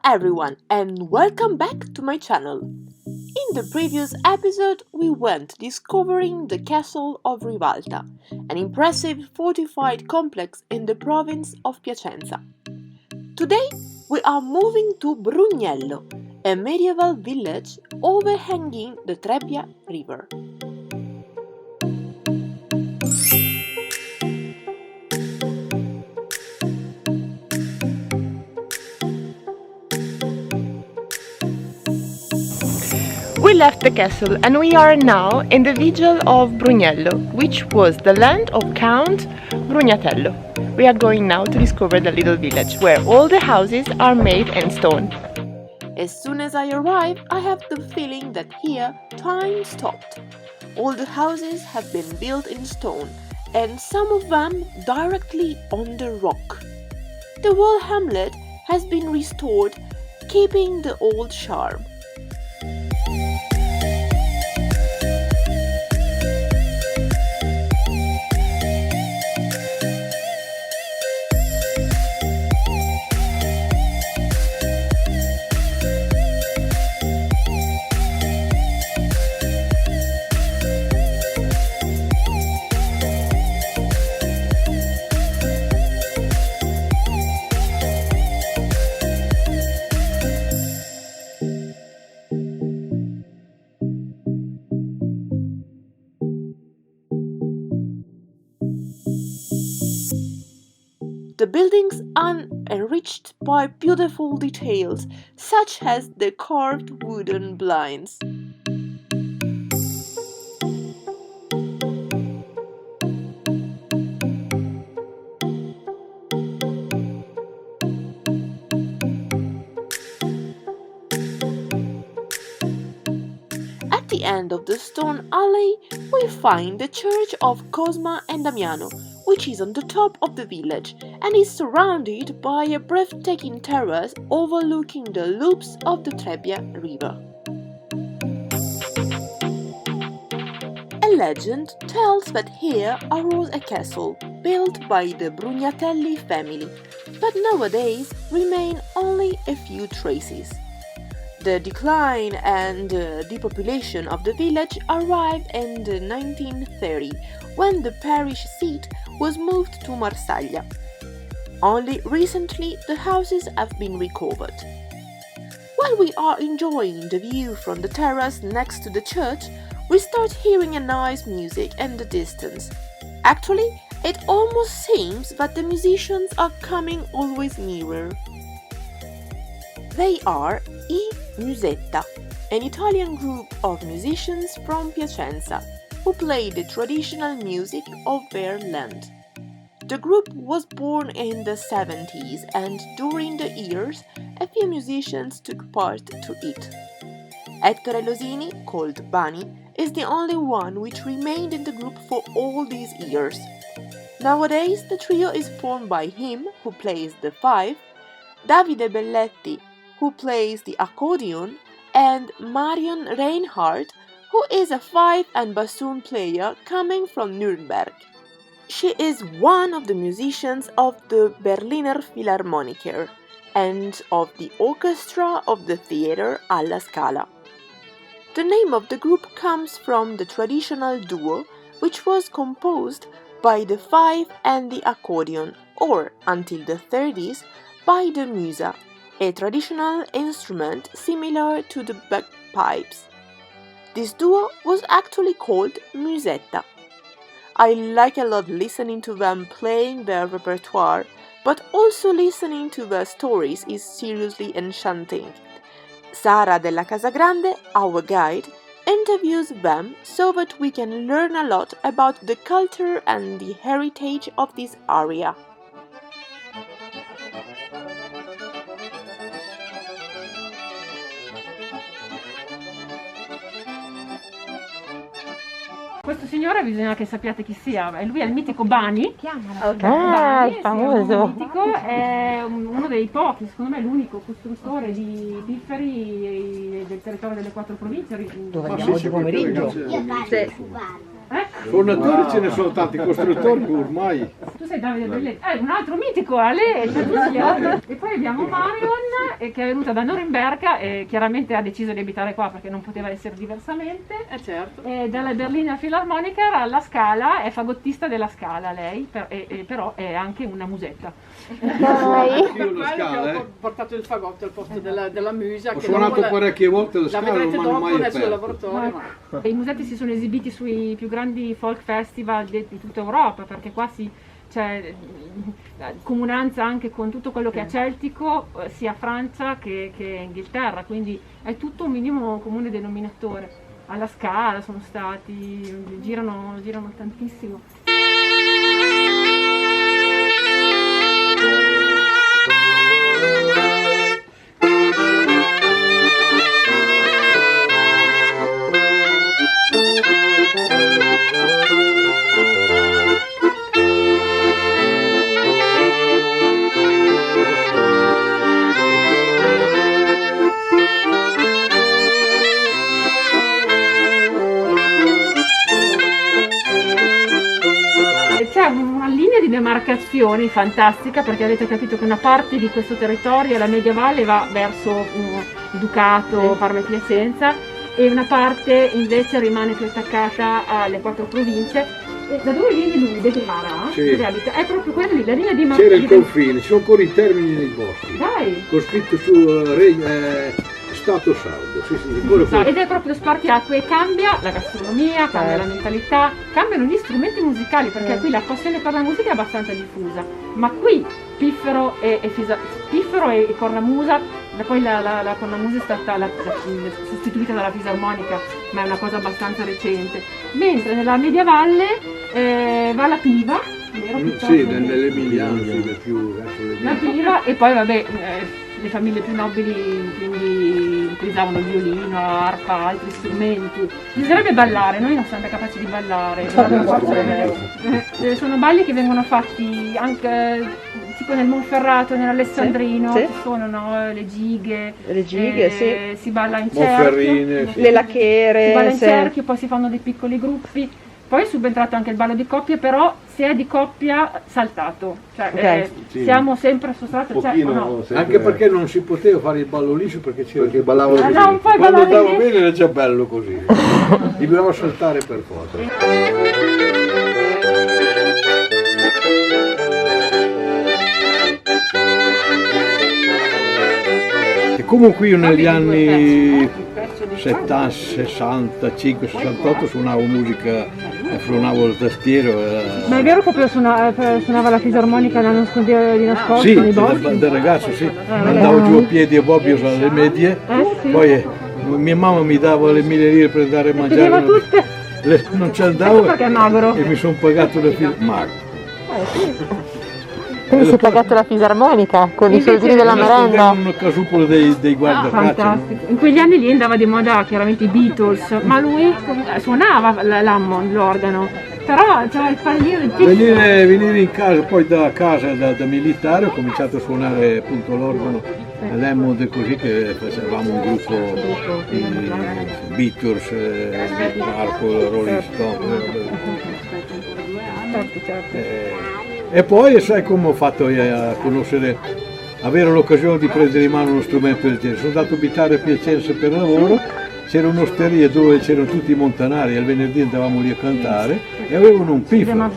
everyone and welcome back to my channel. In the previous episode we went discovering the castle of Rivalta, an impressive fortified complex in the province of Piacenza. Today we are moving to Brunello, a medieval village overhanging the Trebbia River. We left the castle and we are now in the Vigil of Brunello, which was the land of Count Brugnatello. We are going now to discover the little village, where all the houses are made in stone. As soon as I arrive, I have the feeling that here time stopped. All the houses have been built in stone, and some of them directly on the rock. The whole hamlet has been restored, keeping the old charm. The buildings are enriched by beautiful details, such as the carved wooden blinds. At the end of the stone alley, we find the church of Cosma and Damiano, which is on the top of the village and is surrounded by a breathtaking terrace overlooking the loops of the Trebbia River. A legend tells that here arose a castle built by the Brugnatelli family, but nowadays remain only a few traces. The decline and depopulation of the village arrived in the 1930, when the parish seat was moved to Marsaglia. Only recently the houses have been recovered. While we are enjoying the view from the terrace next to the church, we start hearing a nice music in the distance. Actually, it almost seems that the musicians are coming always nearer. They are I Musetta, an Italian group of musicians from Piacenza, who play the traditional music of their land. The group was born in the 70s and during the years a few musicians took part to it. Ettore Losini, called Bani, is the only one which remained in the group for all these years. Nowadays the trio is formed by him, who plays the fife, Davide Belletti, who plays the accordion, and Marion Reinhardt, who is a fife and bassoon player coming from Nuremberg. She is one of the musicians of the Berliner Philharmoniker and of the orchestra of the theater Alla Scala. The name of the group comes from the traditional duo, which was composed by the fife and the accordion, or until the 30s by the musa, a traditional instrument similar to the bagpipes. This duo was actually called Musetta. I like a lot listening to them playing their repertoire, but also listening to their stories is seriously enchanting. Sara della Casagrande, our guide, interviews them so that we can learn a lot about the culture and the heritage of this area. Questo signore bisogna che sappiate chi sia, lui è il mitico Bani. Chiamalo. Bani, Il famoso. È mitico, è uno dei pochi, secondo me l'unico costruttore di pifferi del territorio delle 4 province. Dove andiamo oggi pomeriggio? Sì. Fornatori ce ne sono tanti, costruttori ormai. Tu sei Davide Belletti, un altro mitico, Ale, e poi abbiamo Marion che è venuta da Norimberga e chiaramente ha deciso di abitare qua perché non poteva essere diversamente. Certo. Dalla Berliner Philharmoniker alla Scala, è fagottista della Scala lei, però è anche una musetta. Ho portato il fagotto al posto della musa. Ho suonato parecchie volte la Scala, non mi hanno mai nel suo aperto. laboratorio. I musetti si sono esibiti sui più grandi folk festival di tutta Europa, perché qua c'è comunanza anche con tutto quello che è celtico, sia Francia che Inghilterra, quindi è tutto un minimo comune denominatore. Alla Scala sono stati, girano tantissimo. C'è una linea di demarcazione fantastica, perché avete capito che una parte di questo territorio, la medievale, va verso Ducato, Parma e Piacenza, e una parte invece rimane più attaccata alle 4 province. E da dove viene lui? De Guevara? Sì. Dove abita? È proprio quella lì, la linea di C'era il confine, ci sono ancora i termini nei boschi. Dai! Con scritto su Stato Sardo, sì, Ed è proprio spartiacque, e cambia la gastronomia, cambia la mentalità, cambiano gli strumenti musicali, perché qui la passione per la musica è abbastanza diffusa, ma qui piffero e cornamusa, poi la cornamusa è stata sostituita dalla fisarmonica, ma è una cosa abbastanza recente, mentre nella mediavalle va la piva, vero? Sì, nell'Emiliano, sì, più verso le la piva, e poi vabbè, le famiglie più nobili quindi utilizzavano il violino, l'arpa, altri strumenti. Bisognerebbe ballare, noi non siamo capaci di ballare. Sono balli che vengono fatti anche tipo nel Monferrato, nell'Alessandrino, Sì. ci sono le gighe, Sì. si balla in Monferrine, cerchio, sì. Le lachere. si balla in sì. cerchio, poi si fanno dei piccoli gruppi. Poi è subentrato anche il ballo di coppia, però se è di coppia saltato, cioè Ok. Sì. siamo sempre sostrato, cioè, o no? Anche perché non si poteva fare il ballo liscio perché ballavano così. no, non puoi Quando ballare andava lì. bene era già bello così. Bisognava saltare per forza. E comunque io negli anni 70, 65, 68 suonavo musica, suonavo il tastiero. Ma è vero che proprio suonava la fisarmonica da nascondere di nascosto Sì, nei boschi? da ragazzo sì, andavo giù a piedi a Bobbio alle medie, Sì. poi mia mamma mi dava le 1000 lire per andare a mangiare, Vedeva tutte? non ci andavo Ecco perché è magro. e mi sono pagato le magro. Quindi si è pagato la fisarmonica con i soldini della merenda. Un casupolo dei guardacaccia. Fantastico. In quegli anni lì andava di moda chiaramente i Beatles, ma lui suonava l'Hammond, l'organo, però c'era il pallino, il Venire in casa, poi da casa da militare ho cominciato a suonare appunto l'organo all'Hammond e così, che facevamo un gruppo di Beatles, Purple, Rolling Stone. certo. E poi sai come ho fatto a conoscere, avere l'occasione di prendere in mano uno strumento del genere. Sono andato a abitare a Piacenza per lavoro, c'era un'osteria dove c'erano tutti i montanari, al venerdì andavamo lì a cantare e avevano un piffero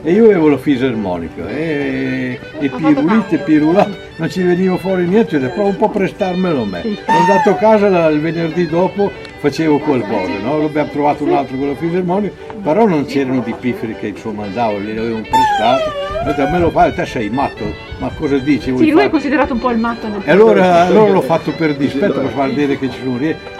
e io avevo la fisarmonica e pirulite, non ci veniva fuori niente, ho detto prova un po' a prestarmelo a me. Sono andato a casa il venerdì dopo, facevo qualcosa, no? Abbiamo trovato un altro con la fisarmonica, però non c'erano di pifferi che insomma andavo, li avevano prestati, ho detto me lo fai, te sei matto, ma cosa dici? Sì, lui è considerato un po' il matto del E allora l'ho fatto per dispetto, per far vedere che ci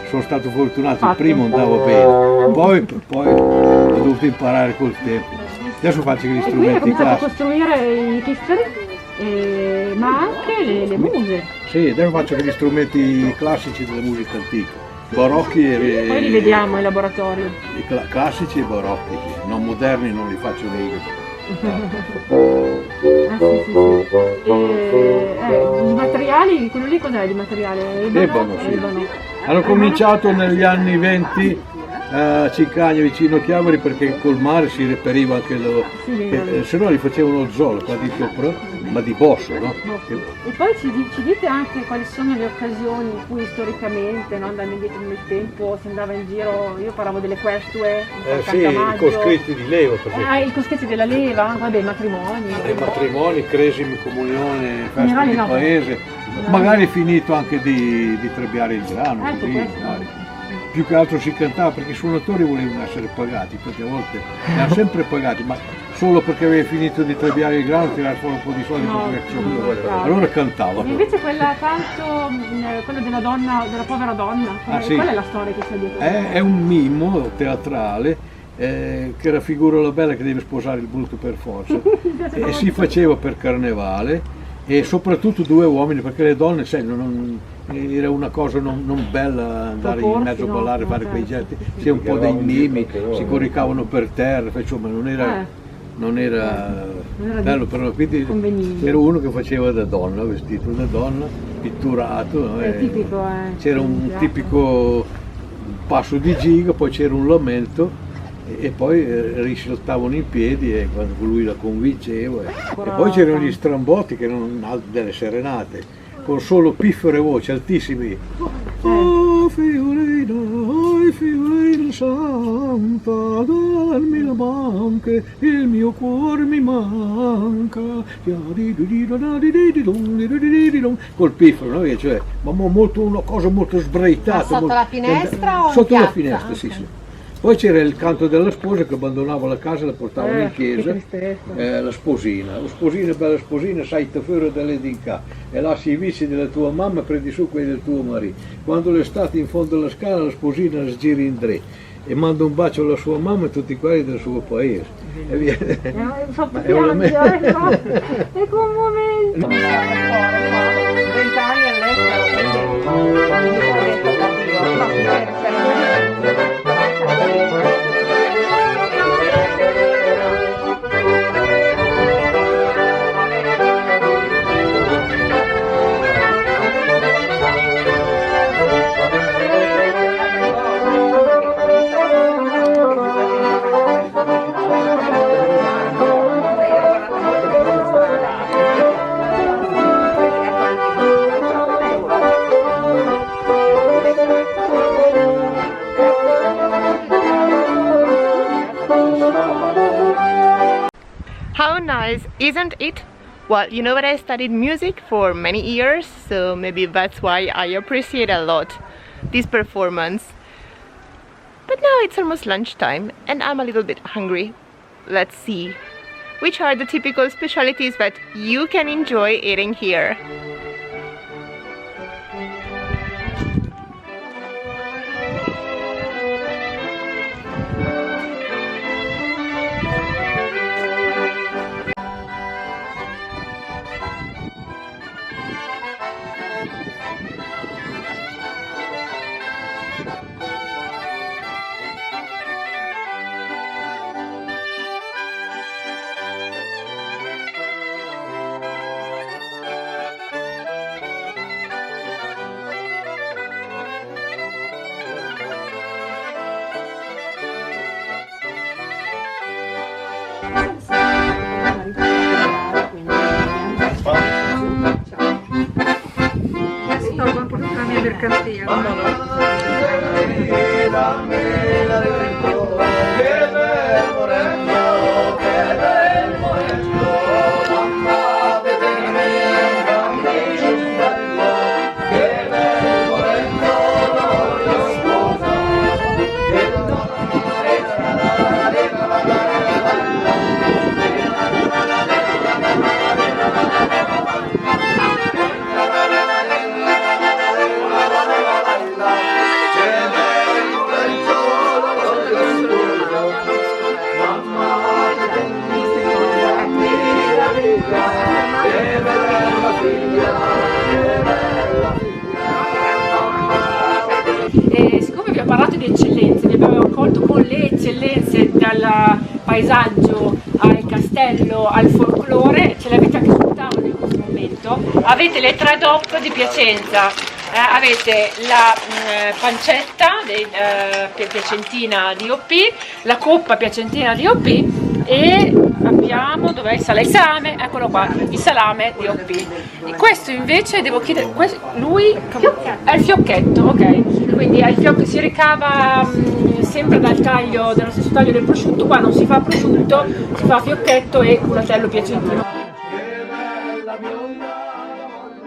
sono stato fortunato, il primo andavo bene, poi ho dovuto imparare col tempo. Adesso faccio gli E qui ha strumenti cominciato a classici. costruire i pifferi, ma anche le muse. Sì, adesso faccio gli strumenti classici della musica antica, barocchi Poi li vediamo in laboratorio. classici e barocchi, non moderni non li faccio mica. I materiali, quello lì cos'è di materiale? Ebano, sì. Hanno cominciato negli anni 20 a Cicagna vicino Chiavari, perché col mare si reperiva anche se no li facevano zolla qua di sopra, ma di bosso, no? E poi ci dite anche quali sono le occasioni in cui storicamente, no, andando indietro nel tempo, si andava in giro, io parlavo delle questue, sì, i coscritti di leva, i coscritti della leva, vabbè, matrimoni. I matrimoni, cresimi, comunione, feste di paese, magari finito anche di trebbiare il grano, così, magari. Più che altro si cantava perché i suonatori volevano essere pagati, perché a volte li hanno sempre pagati, ma solo perché avevi finito di trebbiare il grano, tirare fuori un po' di soldi, allora cantavano. Invece quella della donna, della povera donna, qual è la storia che c'è dietro? È un mimo teatrale che raffigura la bella che deve sposare il brutto per forza e si faceva per carnevale, e soprattutto due uomini, perché le donne, sai, era una cosa non bella andare in mezzo a ballare, fare quei getti, sia un po' dei mimi, si coricavano per terra, insomma non era bello, però quindi c'era uno che faceva da donna, vestito da donna, pitturato, no? Tipico, c'era un tipico passo di giga, poi c'era un lamento e poi risaltavano in piedi e quando lui la convinceva e poi c'erano gli strambotti che erano delle serenate con solo piffere voci altissimi. Oh fiorina santa, dammi la manca, il mio cuore mi manca, col piffero, no? Cioè, ma molto, una cosa molto sbraitata. Sotto la finestra o sotto la finestra, sì, sì. Poi c'era il canto della sposa che abbandonava la casa e la portavano in chiesa, la sposina, bella sposina, sai te fuori dall'edinca e lasci i vizi della tua mamma e prendi su quelli del tuo marito. Quando l'estate in fondo alla scala la sposina sgira in tre e manda un bacio alla sua mamma e tutti quelli del suo paese. E via. È commovente. 20 anni How nice, isn't it? Well, you know that I studied music for many years, so maybe that's why I appreciate a lot this performance. But now it's almost lunchtime and I'm a little bit hungry. Let's see which are the typical specialties that you can enjoy eating here. E siccome vi ho parlato di eccellenze, vi abbiamo accolto con le eccellenze dal paesaggio al castello al folklore, ce le avete anche sul tavolo in questo momento, avete le tre DOP di Piacenza, avete la pancetta piacentina DOP, la coppa piacentina DOP e abbiamo, dov'è il salame? Eccolo qua, il salame DOP. E questo invece devo chiedere, lui è il fiocchetto, ok, quindi è il fiocco, si ricava sempre dallo stesso taglio del prosciutto, qua non si fa prosciutto, si fa fiocchetto e culatello piacentino.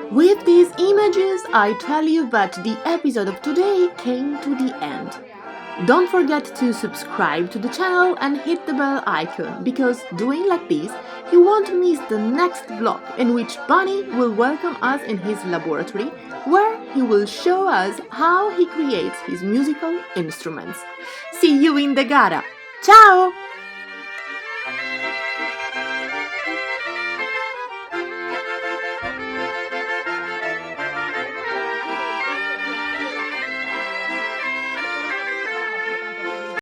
With these images, I tell you that the episode of today came to the end. Don't forget to subscribe to the channel and hit the bell icon, because doing like this, you won't miss the next vlog in which Bunny will welcome us in his laboratory, where he will show us how he creates his musical instruments. See you in the gara! Ciao!